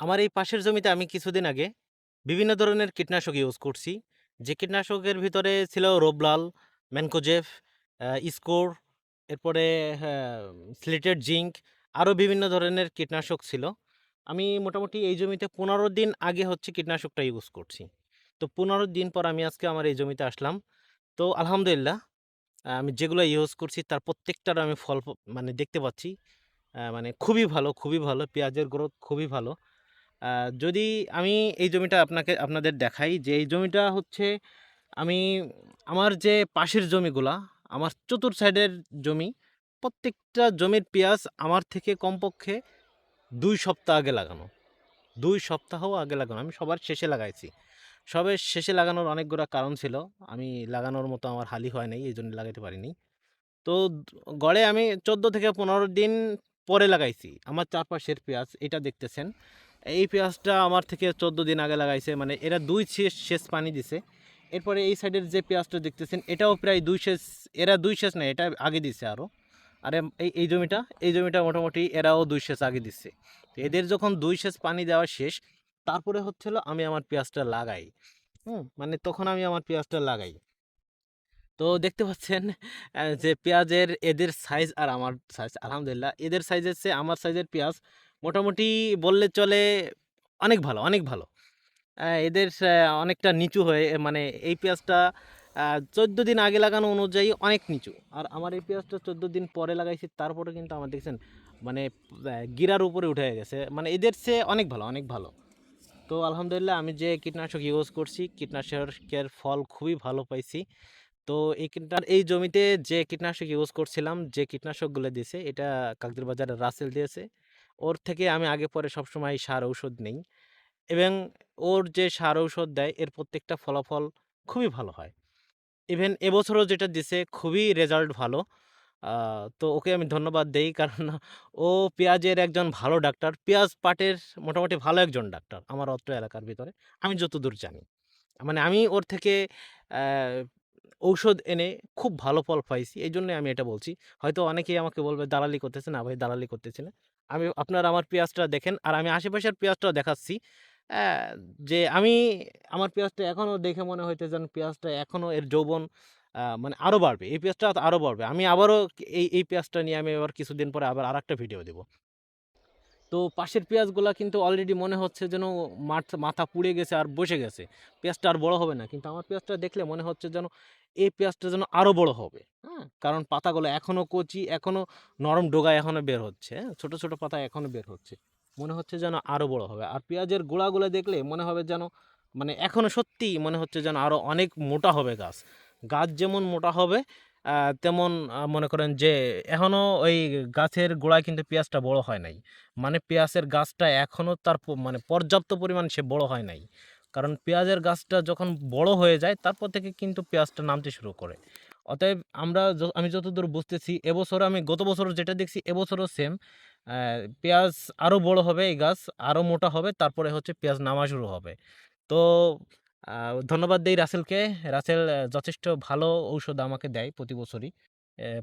আমার এই পাশের জমিতে আমি কিছুদিন আগে বিভিন্ন ধরনের কীটনাশক ইউজ করছি। যে কীটনাশকের ভিতরে ছিল রোভলাল, ম্যানকোজেব, ইসকোর, এরপরে হ্যাঁ, স্লিটেড জিঙ্ক, আরও বিভিন্ন ধরনের কীটনাশক ছিল। আমি মোটামুটি এই জমিতে ১৫ দিন আগে হচ্ছে কীটনাশকটা ইউজ করছি। তো ১৫ দিন পর আমি আজকে আমার এই জমিতে আসলাম। তো আলহামদুলিল্লাহ আমি যেগুলো ইউজ করছি তার প্রত্যেকটার আমি ফল মানে দেখতে পাচ্ছি। মানে খুবই ভালো, খুবই ভালো। পেঁয়াজের গ্রোথ খুবই ভালো। আ যদি আমি এই জমিটা আপনাদের দেখাই যে এই জমিটা হচ্ছে আমি আমার যে পাশের জমিগুলা, আমার চতুর সাইডের জমি, প্রত্যেকটা জমির পেঁয়াজ আমার থেকে কমপক্ষে ২ সপ্তাহ আগে লাগানো। ২ সপ্তাহও আগে লাগানো। আমি সবার শেষে লাগাইছি। সবার শেষে লাগানোর অনেকগুলা কারণ ছিল। আমি লাগানোর মতো আমার হালই হয় নাই, এইজন্য লাগাইতে পারিনি। তো গড়ে আমি ১৪ থেকে ১৫ দিন পরে লাগাইছি। আমার চারপাশের পেঁয়াজ এটা দেখতেছেন। এই পেঁয়াজটা আমার থেকে ১৪ দিন আগে লাগাইছে। মানে এরা ২ সেচ পানি দিছে। এরপরে এই সাইডের যে পেঁয়াজটা দেখতেছেন এটাও প্রায় ২ সেচ, এরা ২ সেচ না, এটা আগে দিছে আরও। আর এই জমিটা মোটামুটি এরাও ২ সেচ আগে দিচ্ছে। এদের যখন ২ সেচ পানি দেওয়া শেষ, তারপরে হচ্ছে হলো আমি আমার পেঁয়াজটা লাগাই। মানে তখন আমি আমার পেঁয়াজটা লাগাই। তো দেখতে পাচ্ছেন যে পেঁয়াজের এদের সাইজ আর আমার সাইজ আলহামদুলিল্লাহ এদের সাইজের চেয়ে আমার সাইজের পেঁয়াজ মোটামুটি বললে চলে অনেক ভালো, অনেক ভালো। এদের অনেকটা নিচু হয়ে মানে এই পেঁয়াজটা ১৪ দিন আগে লাগানো অনুযায়ী অনেক নিচু। আর আমার এই পেঁয়াজটা ১৪ দিন পরে লাগাইছি তারপরে কিন্তু আমার দেখছেন মানে গিরার উপরে উঠে গেছে। মানে এদের চেয়ে অনেক ভালো, অনেক ভালো। তো আলহামদুলিল্লাহ আমি যে কীটনাশক ইউজ করছি, কীটনাশকের ফল খুবই ভালো পাইছি। তো এই জমিতে যে কীটনাশক ইউজ করছিলাম, যে কীটনাশকগুলো দিছে এটা কাকদ্বীর রাসেল দিয়েছে। ওর থেকে আমি আগে পরে সবসময় সার ঔষধ নেই এবং ওর যে সার ঔষধ দেয় এর প্রত্যেকটা ফলাফল খুবই ভালো হয়। ইভেন এবছরও যেটা দিছে খুবই রেজাল্ট ভালো। আ তো ওকে আমি ধন্যবাদ দেই কারণ ও পেঁয়াজের একজন ভালো ডাক্তার। পেঁয়াজ পাটের মোটামুটি ভালো একজন ডাক্তার আমার অত্র এলাকার ভিতরে। আমি যতদূর জানি। মানে আমি ওর থেকে অ্যা ঔষধ এনে খুব ভালো ফল পাইছি। এইজন্যই আমি এটা বলছি। হয়তো অনেকেই আমাকে বলবে দালালি করতেছে। না ভাই দালালি করতেছি না। আপনারা আমার পেঁয়াজটা দেখেন আর আমি আশেপাশের পেঁয়াজটাও দেখাচ্ছি। অ্যা যে আমার পেঁয়াজটা এখনো দেখে মনে হইতেছে যেন পেঁয়াজটা এখনো এর যৌবন মানে আরো বাড়বে। এই পেঁয়াজটা আরো বাড়বে। আমি আবারও এই পেঁয়াজটা নিয়ে আমি আবার কিছুদিন পরে আবার আরেকটা ভিডিও দেব। তো পাশের পেঁয়াজগুলা কিন্তু অলরেডি মনে হচ্ছে যেন মাথা পুড়ে গেছে আর বসে গেছে। পেঁয়াজটা আর বড় হবে না। কিন্তু আমার পেঁয়াজটা দেখলে মনে হচ্ছে যেন এই পেঁয়াজটা যেন আরো বড় হবে। হ্যাঁ? কারণ পাতাগুলো এখনো কচি, এখনো নরম ডগা এখনো বের হচ্ছে। হ্যাঁ? ছোট, ছোট পাতা এখনো বের হচ্ছে। মনে হচ্ছে যেন আরো বড় হবে। আর পেঁয়াজের গোড়াগুলো দেখলে মনে হবে যেন মানে এখনো সত্যিই মনে হচ্ছে যেন আরো অনেক মোটা হবে গাছ। গাছ যেমন মোটা হবে আ তেমন মনে করেন যে এখনো ওই গাছের গোড়ায় কিন্তু পেঁয়াজটা বড় হয় নাই। মানে পেঁয়াজের গাছটা এখনো তার মানে পর্যাপ্ত পরিমাণ সে বড় হয় নাই। কারণ পেঁয়াজের গাছটা যখন বড় হয়ে যায় তারপর থেকে কিন্তু পেঁয়াজটা নামতে শুরু করে। অতএব আমি যতদূর বুঝতেছি এবছর আমি গত বছর যেটা দেখছি এবছরও সেম। অ্যা পেঁয়াজ আরো বড় হবে এই গাছ, আরো মোটা হবে তারপরে হচ্ছে পেঁয়াজ নামা শুরু হবে। তো আ ধন্যবাদ দেই রাসেলকে। রাসেল যথেষ্ট ভালো ঔষধ আমাকে দেয় প্রতি বছরই।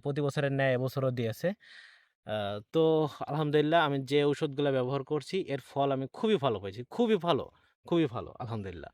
প্রতি বছরের ন্যায় এবছরও দিয়েছে। আ তো আলহামদুলিল্লাহ আমি যে ঔষধগুলা ব্যবহার করছি এর ফল আমি খুবই ভালো পাইছি। খুবই ভালো, খুবই ভালো আলহামদুলিল্লাহ।